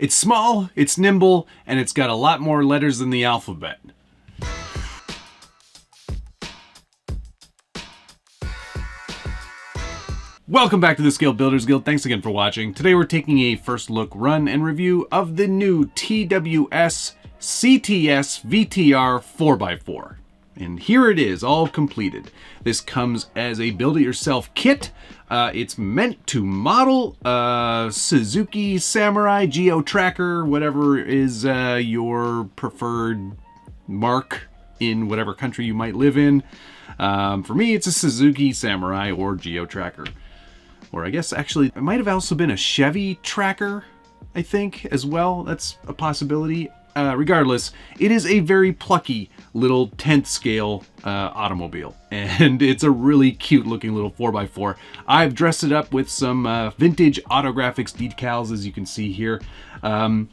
It's small, it's nimble, and it's got a lot more letters than the alphabet. Welcome back to the Scale Builders Guild. Thanks again for watching. Today we're taking a first look, run, and review of the new TWS CTS VTR 4x4. And here it is, all completed. This comes as a build-it-yourself kit. It's meant to model Suzuki Samurai Geo Tracker, whatever is your preferred mark in whatever country you might live in. For me, it's a Suzuki Samurai or Geo Tracker. Or I guess actually, it might have also been a Chevy Tracker, I think, as well. That's a possibility. Regardless, it is a very plucky little 10th scale automobile, and it's a really cute looking little 4x4. I've dressed it up with some vintage Autographics decals, as you can see here.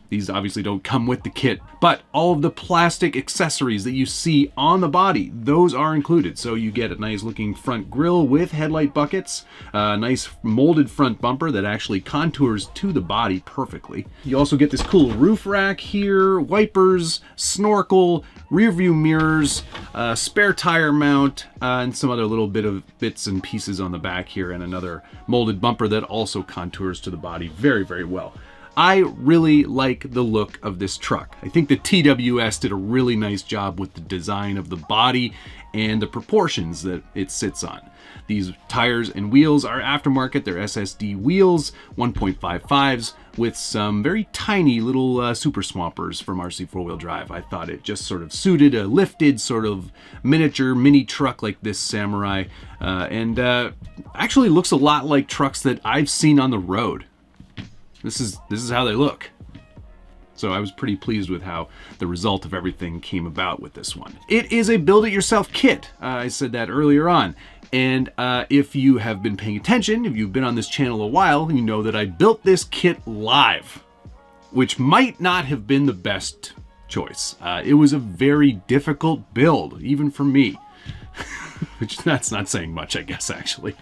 These obviously don't come with the kit, but all of the plastic accessories that you see on the body, those are included. So you get a nice looking front grille with headlight buckets, a nice molded front bumper that actually contours to the body perfectly. You also get this cool roof rack here, wipers, snorkel, rear view mirrors, spare tire mount, and some other little bits and pieces on the back here, and another molded bumper that also contours to the body very, very well. I really like the look of this truck. I think the TWS did a really nice job with the design of the body and the proportions that it sits on. These tires and wheels are aftermarket. They're SSD wheels, 1.55s, with some very tiny little super swampers from RC 4-wheel drive. I thought it just sort of suited a lifted sort of miniature mini truck like this Samurai, and actually looks a lot like trucks that I've seen on the road. This is how they look. So I was pretty pleased with how the result of everything came about with this one. It is a build-it-yourself kit. I said that earlier on. And if you have been paying attention, if you've been on this channel a while, you know that I built this kit live, which might not have been the best choice. It was a very difficult build, even for me. Which that's not saying much, I guess, actually.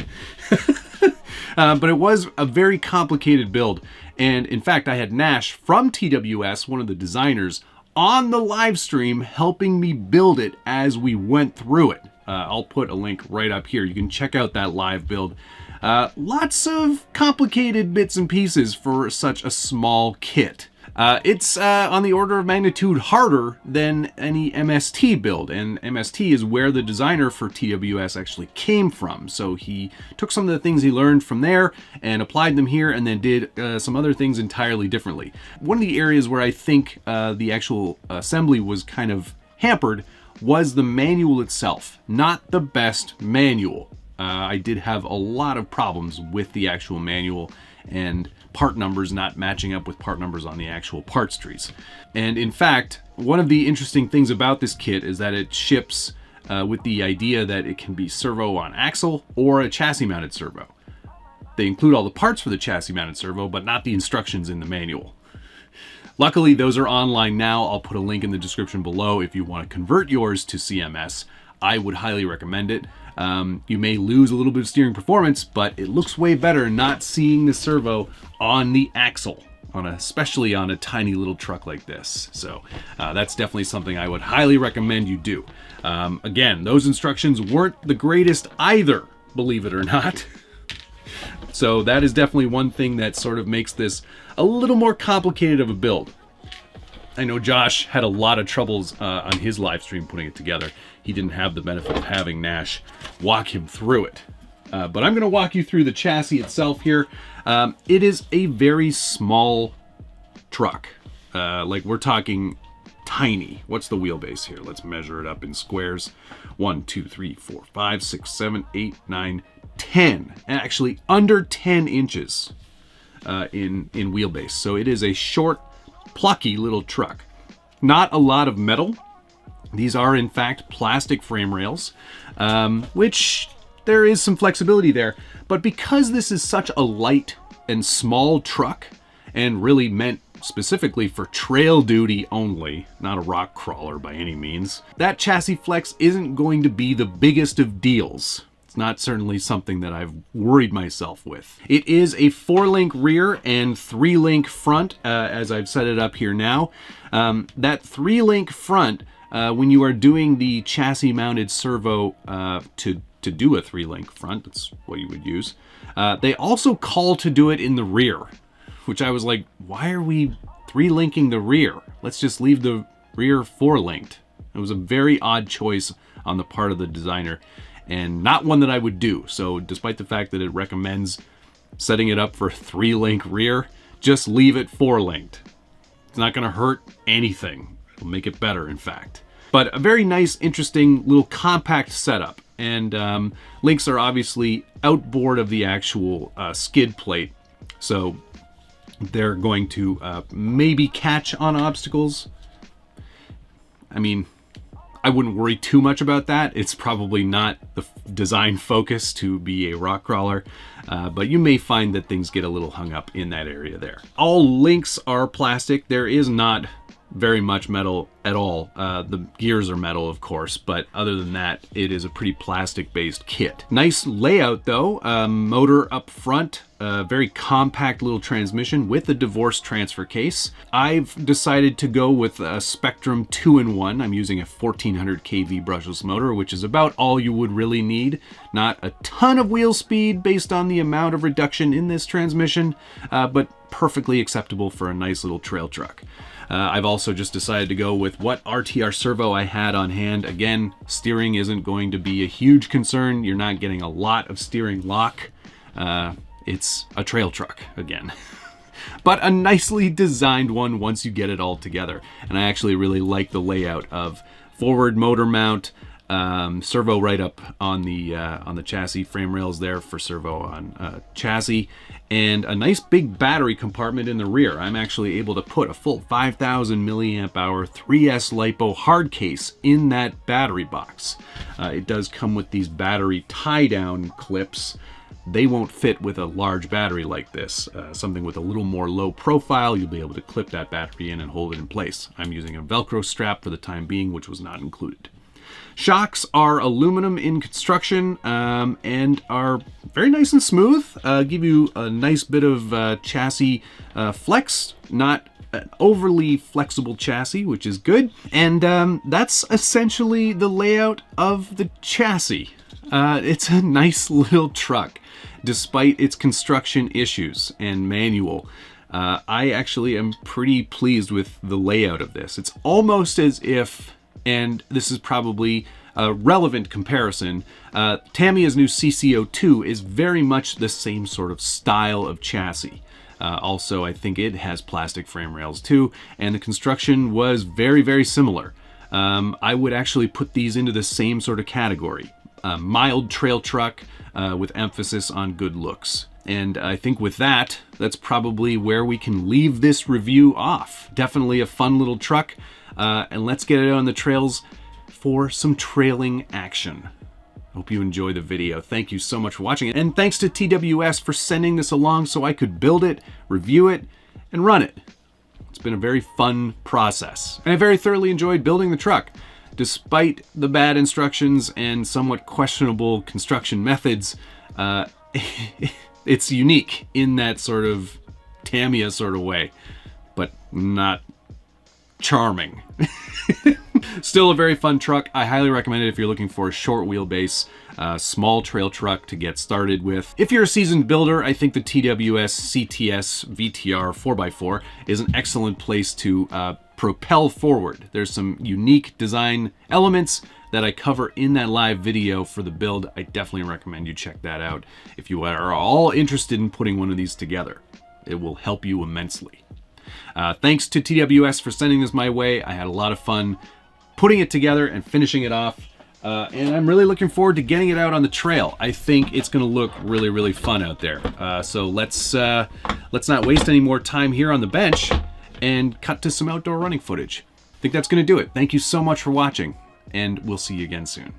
But it was a very complicated build. And in fact, I had Nash from TWS, one of the designers, on the live stream helping me build it as we went through it. I'll put a link right up here. You can check out that live build. Lots of complicated bits and pieces for such a small kit. It's on the order of magnitude harder than any MST build, and MST is where the designer for TWS actually came from. So he took some of the things he learned from there and applied them here, and then did some other things entirely differently. One of the areas where I think the actual assembly was kind of hampered was the manual itself. Not the best manual. I did have a lot of problems with the actual manual and part numbers not matching up with part numbers on the actual parts trees. And in fact, one of the interesting things about this kit is that it ships with the idea that it can be servo on axle or a chassis mounted servo. They include all the parts for the chassis mounted servo, but not the instructions in the manual. Luckily, those are online now. I'll put a link in the description below if you want to convert yours to CMS. I would highly recommend it. You may lose a little bit of steering performance, but it looks way better not seeing the servo on the axle, especially on a tiny little truck like this. So that's definitely something I would highly recommend you do. Again, those instructions weren't the greatest either, believe it or not. So that is definitely one thing that sort of makes this a little more complicated of a build. I know Josh had a lot of troubles on his live stream putting it together. He didn't have the benefit of having Nash walk him through it. But I'm going to walk you through the chassis itself here. It is a very small truck. Like we're talking tiny. What's the wheelbase here? Let's measure it up in squares. 1, 2, 3, 4, 5, 6, 7, 8, 9, 10. Actually under 10 inches in wheelbase. So it is a short, plucky little truck. Not a lot of metal. These are in fact plastic frame rails, which there is some flexibility there. But because this is such a light and small truck and really meant specifically for trail duty only, not a rock crawler by any means, that chassis flex isn't going to be the biggest of deals. It's not certainly something that I've worried myself with. It is a 4-link rear and 3-link front, as I've set it up here now. That 3-link front, when you are doing the chassis mounted servo to do a 3-link front, that's what you would use. They also call to do it in the rear, which I was like, why are we 3-linking the rear? Let's just leave the rear 4-linked. It was a very odd choice on the part of the designer, and not one that I would do. So despite the fact that it recommends setting it up for 3-link rear, just leave it 4-linked. It's not gonna hurt anything. It'll make it better, in fact. But a very nice, interesting little compact setup. And links are obviously outboard of the actual skid plate. So they're going to maybe catch on obstacles. I mean, I wouldn't worry too much about that. It's probably not the design focus to be a rock crawler, but you may find that things get a little hung up in that area there. All links are plastic. There is not very much metal at all. The gears are metal, of course, but other than that, it is a pretty plastic-based kit. Nice layout, though. Motor up front, very compact little transmission with a divorce transfer case. I've decided to go with a Spectrum 2-in-1. I'm using a 1400 kV brushless motor, which is about all you would really need. Not a ton of wheel speed based on the amount of reduction in this transmission, but perfectly acceptable for a nice little trail truck. I've also just decided to go with what RTR servo I had on hand. Again, steering isn't going to be a huge concern. You're not getting a lot of steering lock. It's a trail truck again. But a nicely designed one once you get it all together. And I actually really like the layout of forward motor mount, servo right up on the chassis, frame rails there for servo on chassis, and a nice big battery compartment in the rear. I'm actually able to put a full 5,000 milliamp hour 3S LiPo hard case in that battery box. It does come with these battery tie-down clips. They won't fit with a large battery like this. Something with a little more low profile, you'll be able to clip that battery in and hold it in place. I'm using a Velcro strap for the time being, which was not included. Shocks are aluminum in construction and are very nice and smooth. Give you a nice bit of chassis flex, not an overly flexible chassis, which is good. And that's essentially the layout of the chassis. It's a nice little truck, despite its construction issues and manual. I actually am pretty pleased with the layout of this. It's almost as if, and this is probably a relevant comparison, Tamiya's new CC02 is very much the same sort of style of chassis. Also, I think it has plastic frame rails too, and the construction was very, very similar. I would actually put these into the same sort of category. Mild trail truck with emphasis on good looks. And I think with that, that's probably where we can leave this review off. Definitely a fun little truck, and let's get it on the trails for some trailing action. Hope you enjoy the video. Thank you so much for watching, and thanks to TWS for sending this along so I could build it, review it, and run it. It's been a very fun process, and I very thoroughly enjoyed building the truck. Despite the bad instructions and somewhat questionable construction methods, it's unique in that sort of Tamiya sort of way, but not charming. Still a very fun truck. I highly recommend it if you're looking for a short wheelbase, small trail truck to get started with. If you're a seasoned builder, I think the TWS CTS VTR 4x4 is an excellent place to propel forward. There's some unique design elements that I cover in that live video for the build. I definitely recommend you check that out if you are all interested in putting one of these together. It will help you immensely. Thanks to TWS for sending this my way. I had a lot of fun putting it together and finishing it off. And I'm really looking forward to getting it out on the trail. I think it's going to look really, really fun out there. So let's not waste any more time here on the bench and cut to some outdoor running footage. I think that's going to do it. Thank you so much for watching, and we'll see you again soon.